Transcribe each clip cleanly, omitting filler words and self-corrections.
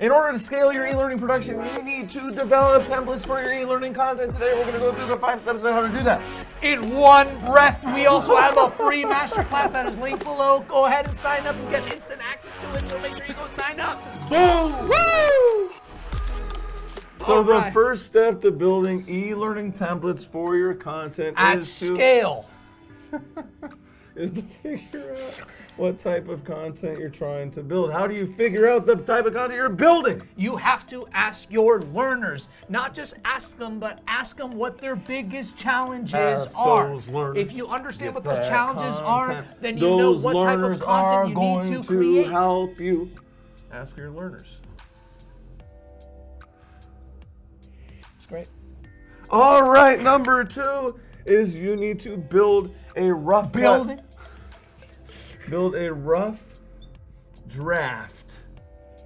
In order to scale your e-learning production, you need to develop templates for your e-learning content. Today, we're going to go through the 5 steps on how to do that. In one breath, we also have a free masterclass that is linked below. Go ahead and sign up and get instant access to it, so make sure you go sign up. Boom! Woo! So the first step to building e-learning templates for your content At scale. is to figure out what type of content you're trying to build. How do you figure out the type of content you're building? You have to ask your learners, not just ask them, but ask them what their biggest challenges Ask are. those learners, If you understand what get those that challenges are, content. then you know Those what type of learners are content you going need to create. help you. Ask your learners. It's great. All right, number 2 is you need to build a rough Build draft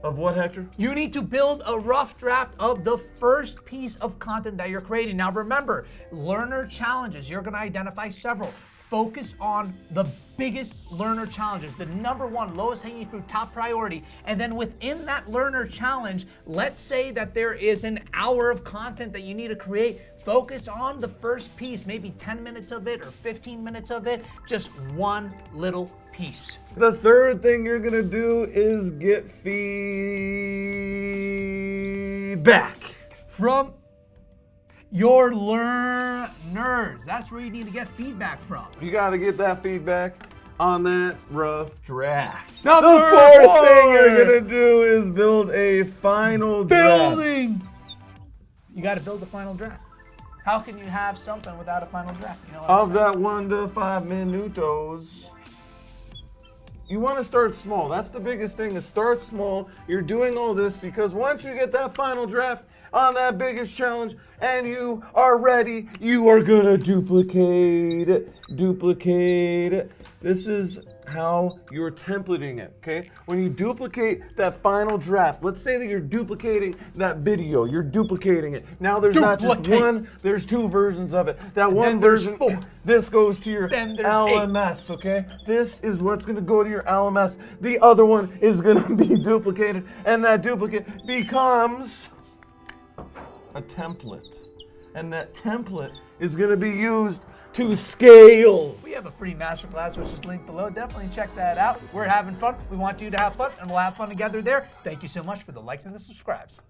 of what, Hector? You need to build a rough draft of the first piece of content that you're creating. Now remember, learner challenges, you're gonna identify several. Focus on the biggest learner challenges, the number one, lowest hanging fruit, top priority. And then within that learner challenge, let's say that there is an hour of content that you need to create. Focus on the first piece, maybe 10 minutes of it or 15 minutes of it, just one little piece. The third thing you're gonna do is get feedback From your learners. That's where you need to get feedback from. You gotta get that feedback on that rough draft. Number The fourth 4. thing you're gonna do is build a final draft. You got to build the final draft. How can you have something without a final draft? You know what Of I'm saying? that 1 to 5 minutos. You want to start small. That's the biggest thing, is start small. You're doing all this because once you get that final draft on that biggest challenge and you are ready, you are gonna duplicate it. This is how you're templating it, okay? When you duplicate that final draft, let's say that you're duplicating that video, you're duplicating it. Now there's not just one, there's 2 versions of it. That one version, this goes to your LMS, okay? This is what's gonna go to your LMS. The other one is gonna be duplicated, and that duplicate becomes a template. And that template is gonna be used to scale. We have a free masterclass, which is linked below. Definitely check that out. We're having fun. We want you to have fun, and we'll have fun together there. Thank you so much for the likes and the subscribes.